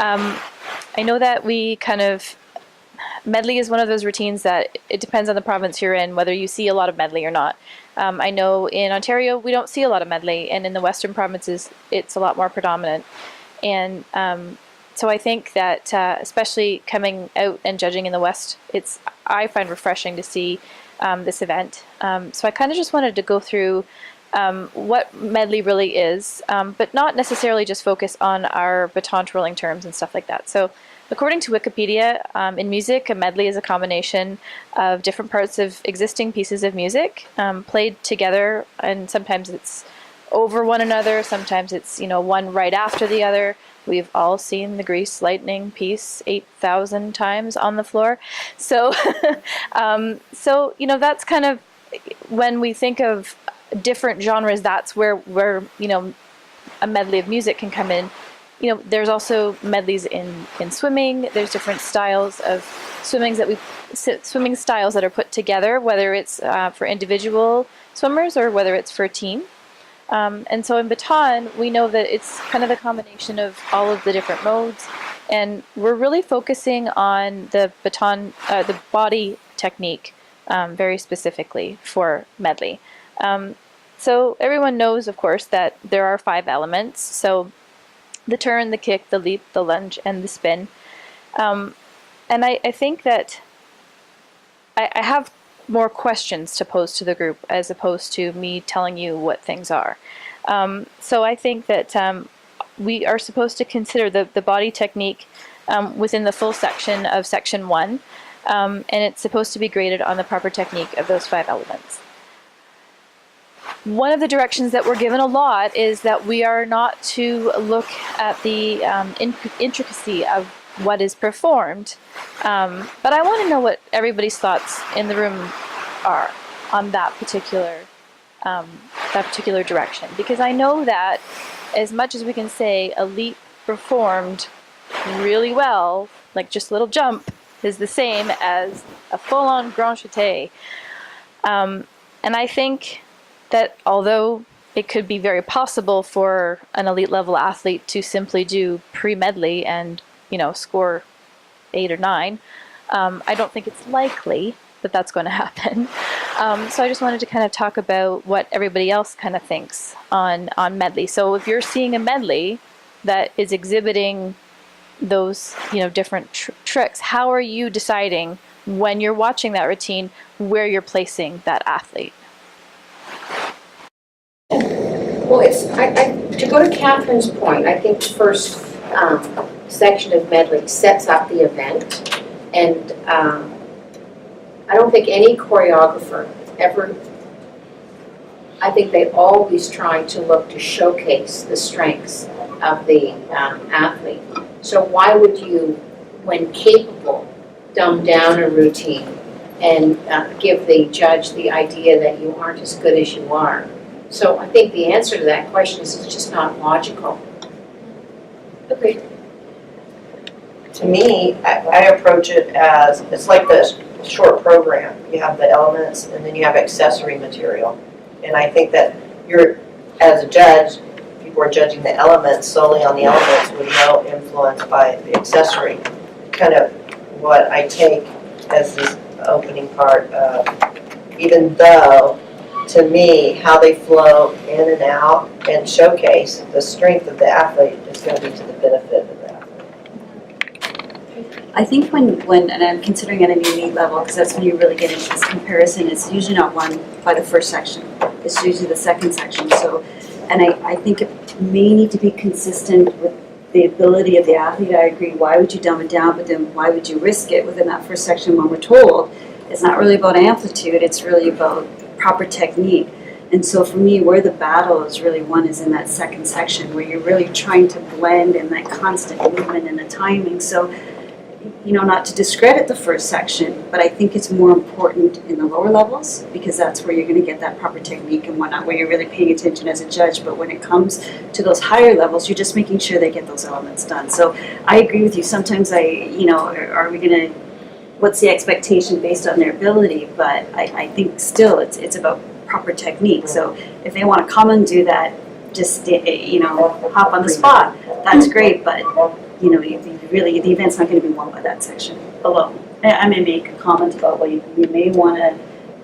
I know that medley is one of those routines that it depends on the province you're in, whether you see a lot of medley or not. I know in Ontario, we don't see a lot of medley, and in the Western provinces, it's a lot more predominant. And so I think that, especially coming out and judging in the West, I find refreshing to see this event. So I kind of just wanted to go through what medley really is, but not necessarily just focus on our baton twirling terms and stuff like that. So according to Wikipedia, in music, a medley is a combination of different parts of existing pieces of music played together, and sometimes it's over one another, sometimes it's one right after the other. We've all seen the Grease Lightning piece 8,000 times on the floor. So, that's kind of when we think of different genres. That's where a medley of music can come in. There's also medleys in swimming. There's different styles of swimming styles that are put together, whether it's for individual swimmers or whether it's for a team. And so in baton, we know that it's kind of a combination of all of the different modes, and we're really focusing on the baton, the body technique, very specifically for medley. So everyone knows, of course, that there are 5 elements. So the turn, the kick, the leap, the lunge, and the spin. And I think that I have more questions to pose to the group as opposed to me telling you what things are. So I think that we are supposed to consider the body technique within the full section of section 1, and it's supposed to be graded on the proper technique of those 5 elements. One of the directions that we're given a lot is that we are not to look at the intricacy of what is performed, but I want to know what everybody's thoughts in the room are on that particular direction, because I know that as much as we can say a leap performed really well, like just a little jump, is the same as a full-on grand jeté, and I think that although it could be very possible for an elite level athlete to simply do pre-medley and score 8 or 9, I don't think it's likely that that's going to happen. So I just wanted to kind of talk about what everybody else kind of thinks on medley. So if you're seeing a medley that is exhibiting those different tricks, how are you deciding when you're watching that routine where you're placing that athlete? Well, to go to Catherine's point, I think the first section of medley sets up the event, and I don't think any choreographer ever, I think they always try to look to showcase the strengths of the athlete. So why would you, when capable, dumb down a routine and give the judge the idea that you aren't as good as you are? So I think the answer to that question is it's just not logical. Okay. To me, I approach it as, it's like this short program. You have the elements and then you have accessory material. And I think that you're, as a judge, people are judging the elements solely on the elements with no influence by the accessory. Kind of what I take as this opening part of, even though to me, how they flow in and out and showcase the strength of the athlete is going to be to the benefit of the athlete. I think when and I'm considering it at an elite level, because that's when you really get into this comparison, it's usually not won by the first section. It's usually the second section. So, and I think it may need to be consistent with the ability of the athlete. I agree. Why would you dumb it down? But then why would you risk it within that first section when we're told it's not really about amplitude, it's really about proper technique. And so for me, where the battle is really won is in that second section, where you're really trying to blend in that constant movement and the timing. So, not to discredit the first section, but I think it's more important in the lower levels, because that's where you're going to get that proper technique and whatnot, where you're really paying attention as a judge. But when it comes to those higher levels, you're just making sure they get those elements done. So I agree with you. Sometimes are we going to, what's the expectation based on their ability? But I think still it's about proper technique. So if they want to come and do that, just hop on the spot, that's great. But really, the event's not going to be won by that section alone. I may make a comment about, well, you may want to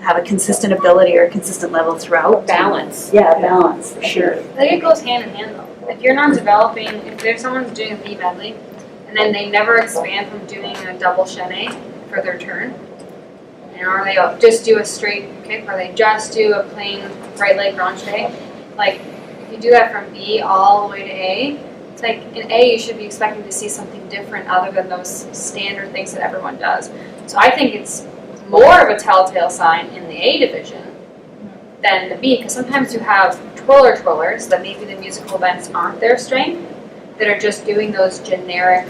have a consistent ability or a consistent level throughout. Balance. Yeah, balance, for sure. I think it goes hand in hand though. If you're not developing, if there's someone's doing a B medley, and then they never expand from doing a double chaîné for their turn, or they just do a straight kick, or they just do a plain right leg branché, like if you do that from B all the way to A, it's like in A you should be expecting to see something different other than those standard things that everyone does. So I think it's more of a telltale sign in the A division than the B, because sometimes you have twirlers that maybe the musical events aren't their strength, that are just doing those generic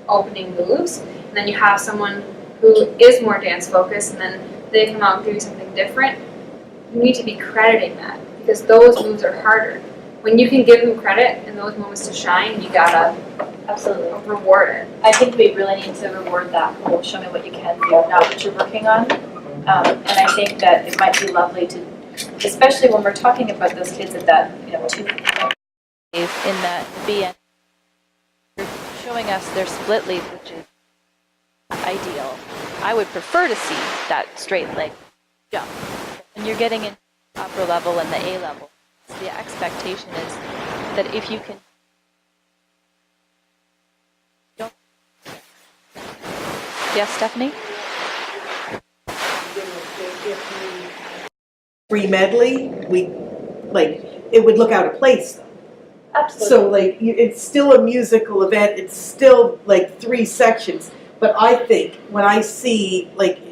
opening moves, and then you have someone who is more dance focused, and then they come out doing something different. You need to be crediting that, because those moves are harder. When you can give them credit in those moments to shine, you gotta Absolutely. reward it. I think we really need to reward that whole show me what you can do, not what you're working on. And I think that it might be lovely to, especially when we're talking about those kids at that, 2 days in that BN, you're showing us their split lead, which is ideal. I would prefer to see that straight leg jump. And you're getting in upper level and the A level. The expectation is that if you can Yes, Stephanie? Free medley, it would look out of place though. Absolutely. So it's still a musical event, it's still 3 sections, but I think when I see,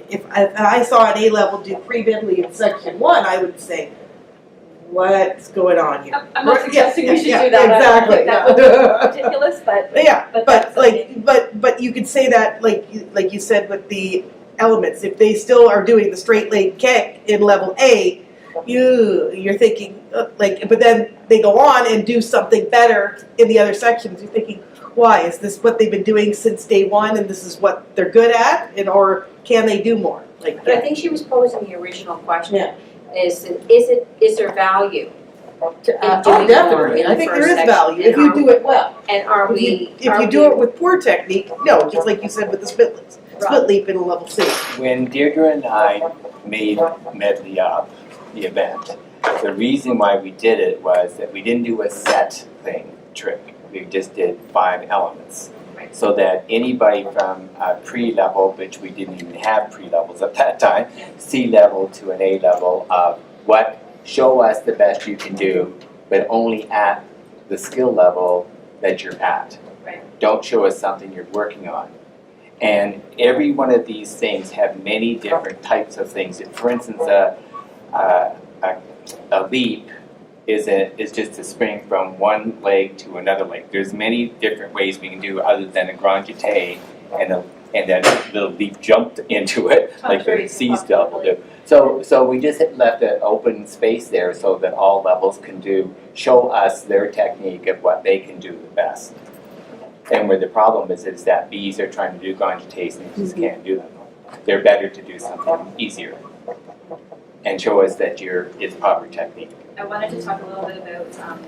if I saw an A level do pre-medley in section 1, I would say, what's going on here? I'm not suggesting we should do that. Exactly. That would be ridiculous, but but you could say that like you said with the elements. If they still are doing the straight leg kick in level A, you're thinking but then they go on and do something better in the other sections. You're thinking, why is this what they've been doing since day 1, and this is what they're good at, or can they do more? But I think she was posing the original question. Yeah. Is there value? Oh, doing definitely. more I in think the there first is value section, if you do it well. And are we? If you do it with poor technique, no, just like you said with the split leap in a level C. When Deirdre and I made Medley up, the event, the reason why we did it was that we didn't do a set trick. We just did 5 elements. So that anybody from pre-level, which we didn't even have pre-levels at that time, C level to an A level of show us the best you can do, but only at the skill level that you're at. Right. Don't show us something you're working on. And every one of these things have many different types of things. For instance, a leap is just a spring from one leg to another leg. There's many different ways we can do other than a grand jeté and then little leap jumped into it, like the C double do. So we just left an open space there so that all levels can show us their technique of what they can do the best. And where the problem is that Bs are trying to do grand jetés and they just can't do them. They're better to do something easier and show us that it's proper technique. I wanted to talk a little bit about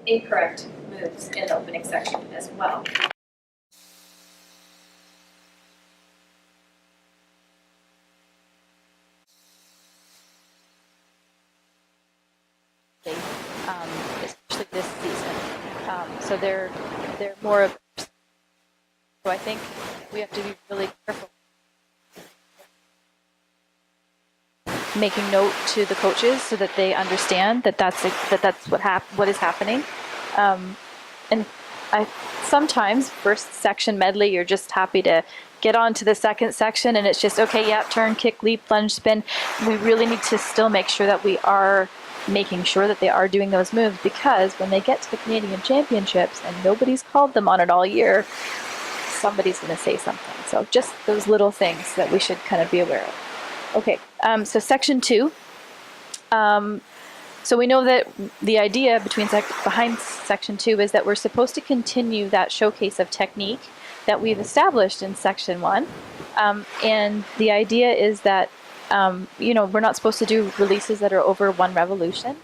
incorrect moves in the opening section as well. Especially this season. So they're more of. So I think we have to be really careful. Making note to the coaches so that they understand that that's what is happening, and sometimes first section medley you're just happy to get on to the second section and it's just okay, yeah, turn, kick, leap, lunge, spin. We really need to still make sure that we are making sure that they are doing those moves, because when they get to the Canadian Championships and nobody's called them on it all year, somebody's going to say something. So just those little things that we should kind of be aware of. Okay, so section 2. So we know that the idea behind section 2 is that we're supposed to continue that showcase of technique that we've established in section 1. And the idea is that, we're not supposed to do releases that are over 1 revolution.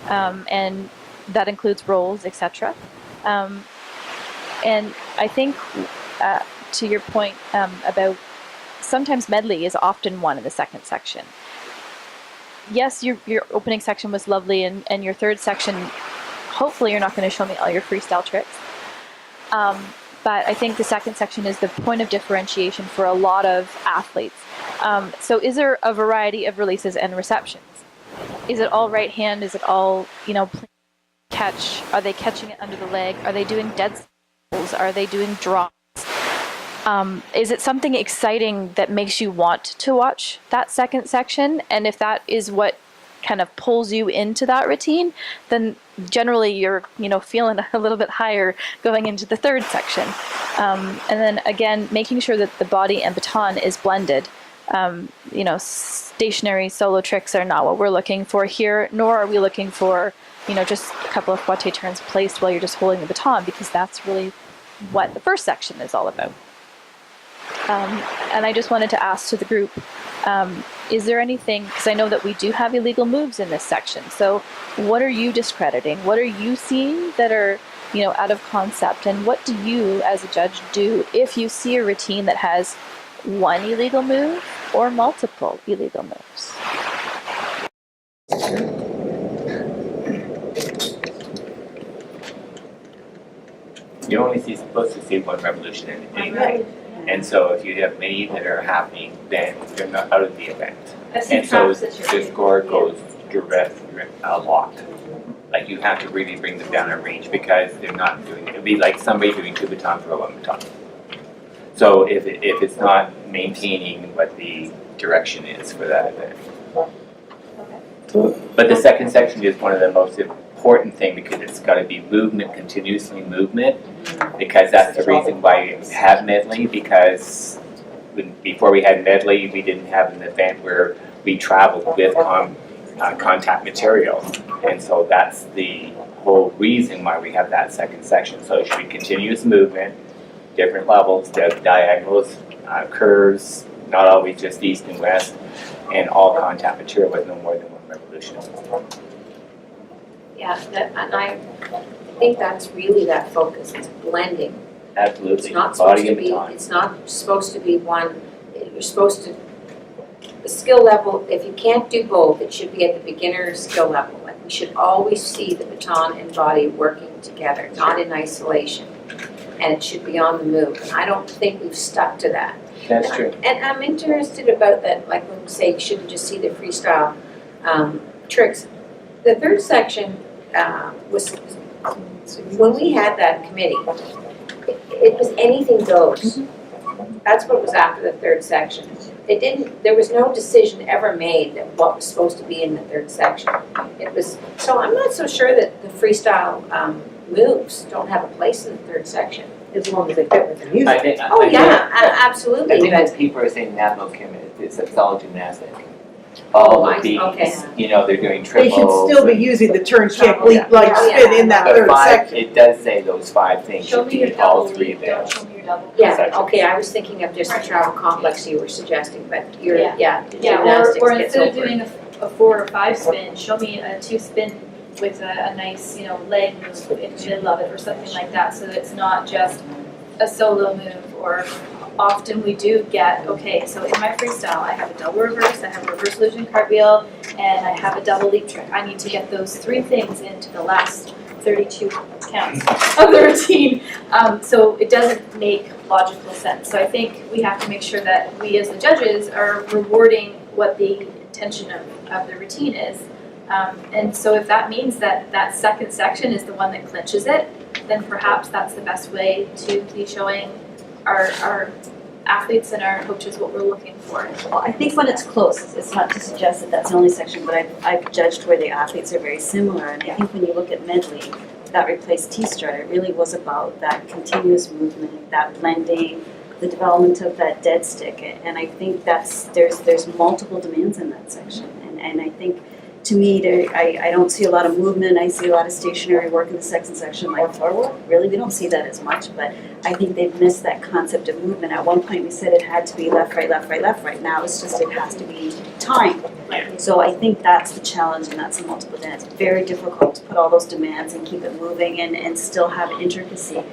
And that includes rolls, etc. And I think to your point about sometimes medley is often won in the second section. Yes, your opening section was lovely, and your third section, hopefully you're not going to show me all your freestyle tricks. But I think the second section is the point of differentiation for a lot of athletes. So is there a variety of releases and receptions? Is it all right hand? Is it all, catch? Are they catching it under the leg? Are they doing dead stalls? Are they doing drops? Is it something exciting that makes you want to watch that second section? And if that is what kind of pulls you into that routine, then generally you're, feeling a little bit higher going into the third section. And then again, making sure that the body and baton is blended. Stationary solo tricks are not what we're looking for here, nor are we looking for, just a couple of fouette turns placed while you're just holding the baton, because that's really what the first section is all about. And I just wanted to ask to the group, is there anything, because I know that we do have illegal moves in this section, so what are you discrediting? What are you seeing that are, out of concept? And what do you, as a judge, do if you see a routine that has one illegal move or multiple illegal moves? You're only supposed to see one revolution anyway. And so if you have many that are happening, then you're not out of the event. And so the score goes direct a lot. Like you have to really bring them down a range because they're not doing it. It'd be like somebody doing two baton throw on baton. So if it's not maintaining what the direction is for that event. But the second section is one of the most important thing because it's got to be movement, continuously movement, because that's the reason why we have medley, because before we had medley, we didn't have an event where we traveled with contact material. And so that's the whole reason why we have that second section. So it should be continuous movement, different levels, diagonals, curves, not always just east and west, and all contact material with no more than one revolution. Yeah, and I think that's really that focus, it's blending. Absolutely. It's not supposed Body to and be, baton. it's not supposed to be one, you're supposed to, the skill level, if you can't do both, it should be at the beginner skill level. Like we should always see the baton and body working together, not in isolation. And it should be on the move, and I don't think we've stuck to that. That's true. And I'm interested about that, like when we say you shouldn't just see the freestyle tricks. The third section was, when we had that committee, it was anything goes. That's what was after the third section. There was no decision ever made that what was supposed to be in the third section. So I'm not so sure that the freestyle moves don't have a place in the third section. As long as they fit with the music. Absolutely. I think But that people are saying national it's all gymnastic. All the beats, okay. They're doing They triples. should still be using the turn, kick, leap, Yeah. like Yeah. spin in that But third five, section. it does say those 5 things Show should me your be all double 3 leap, there. don't show me your double. yeah, okay, I was thinking of just the travel complex you were suggesting, but you're, the gymnastics Or gets instead of over. doing a 4 or 5 spin, show me a 2 spin with a nice, leg move in the middle of it or something like that, so that it's not just a solo move. Or often we do get, okay, so in my freestyle, I have a double reverse, I have a reverse illusion cartwheel, and I have a double leap trick. I need to get those 3 things into the last 32 counts of the routine. So it doesn't make logical sense. So I think we have to make sure that we as the judges are rewarding what the intention of the routine is. And so if that means that that second section is the one that clinches it, then perhaps that's the best way to be showing our athletes and our coaches what we're looking for. Well, I think when it's close, it's not to suggest that that's the only section, but I've judged where the athletes are very similar. And I think when you look at medley, that replaced T-strut, it really was about that continuous movement, that blending, the development of that dead stick. And I think there's multiple demands in that section. And I think, to me, I don't see a lot of movement. I see a lot of stationary work in the second section, like floor work. Really, we don't see that as much, but I think they've missed that concept of movement. At one point, we said it had to be left, right, left, right, left, right. Now it's just it has to be time. So I think that's the challenge, and that's the multiple demands. It's very difficult to put all those demands and keep it moving and still have intricacy.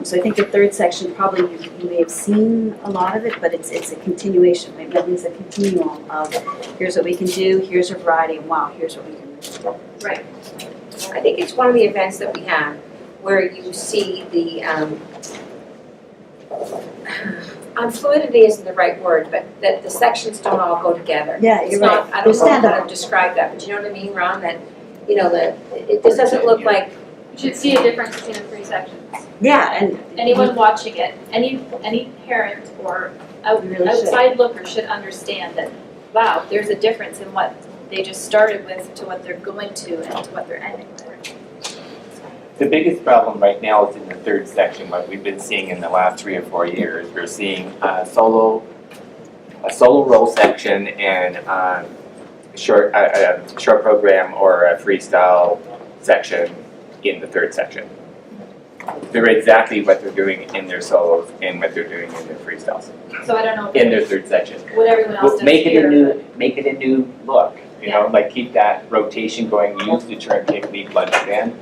So I think the third section, probably you may have seen a lot of it, but it's a continuation, right? Medley's a continuum of here's what we can do, here's a variety, and wow, here's what we can do. Right. I think it's one of the events that we have where you see the, fluidity isn't the right word, but that the sections don't all go together. Yeah, It's you're not, right. I don't know how Understandable. to describe that, but you know what I mean, Ron, that, you know, this doesn't look like, You should see a difference between the three sections. Yeah, and Anyone watching it, any parent or We really should. outside looker should understand that, wow, there's a difference in what they just started with to what they're going to and to what they're ending with. The biggest problem right now is in the third section, what we've been seeing in the last 3 or 4 years. We're seeing a solo role section and a short program or a freestyle section in the third section. They're exactly what they're doing in their solos and what they're doing in their freestyles, So I don't know in their third section. what everyone else does Make it here. make it a new look, you know, like keep that rotation going, use the turn, kick, lead, lunge, bend,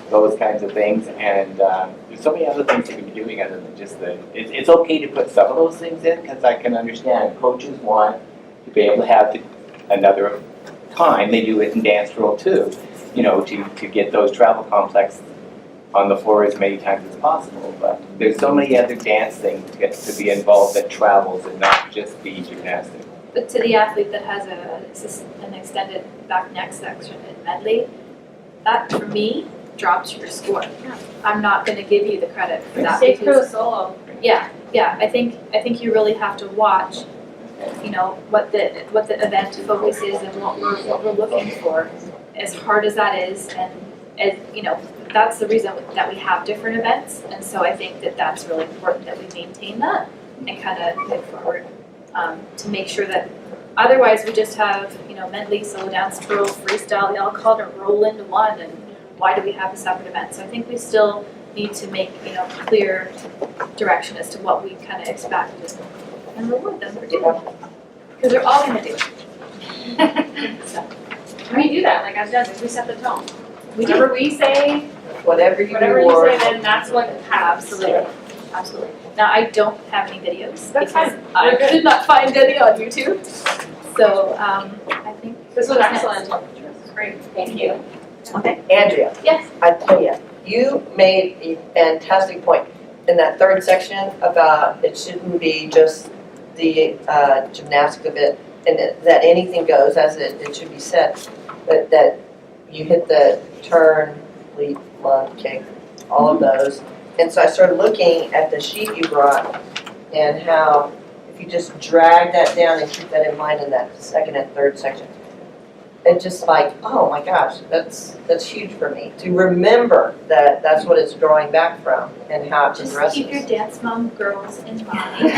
those kinds of things, and there's so many other things you can be doing other than just it's okay to put some of those things in, because I can understand coaches want to be able to have another time, they do it in dance drill too, you know, to get those travel complex on the floor as many times as possible, but there's so many other dance things to get to be involved that travels and not just be gymnastics. But to the athlete that has an extended back neck section in medley, that for me drops your score. I'm not going to give you the credit for that. Stay pro because- solo. Yeah. I think you really have to watch, you know, what the event focus is and what we're looking for. As hard as that is, and as you know, that's the reason that we have different events, and so I think that that's really important that we maintain that and kind of move forward to make sure that. Otherwise, we just have, you know, medley, solo dance, twirl, freestyle. They all kind of roll into one, and why do we have a separate event? So I think we still need to make, you know, clear direction as to what we kind of expect and reward them for doing it, because they're all going to do it. So, We do that, like as judges, we set the tone. we do. Whatever we say, Whatever you whatever you reward. say, then that's what happens. Absolutely. Now, I don't have any videos That's because fine. I We're good. did not find any on YouTube. So I think This was that's excellent. next. Great, thank you. Andrea. Yes. I tell you made a fantastic point in that third section about it shouldn't be just the gymnastics of it, and that anything goes, as it should be said, but that you hit the turn, leap, lunge, kick, all of those. And so I started looking at the sheet you brought and how if you just drag that down and keep that in mind in that second and third section, it's just like, oh my gosh, that's huge for me to remember that that's what it's drawing back from and how it Just progresses. keep your dance mom girls in mind.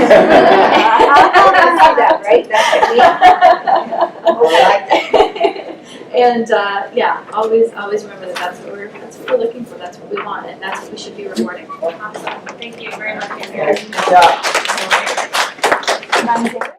that, right? That's I like that. And always remember that that's what we're looking for. That's what we want, and that's what we should be rewarding. Awesome. Thank you very much, Andrea. Good job. Madam Chair?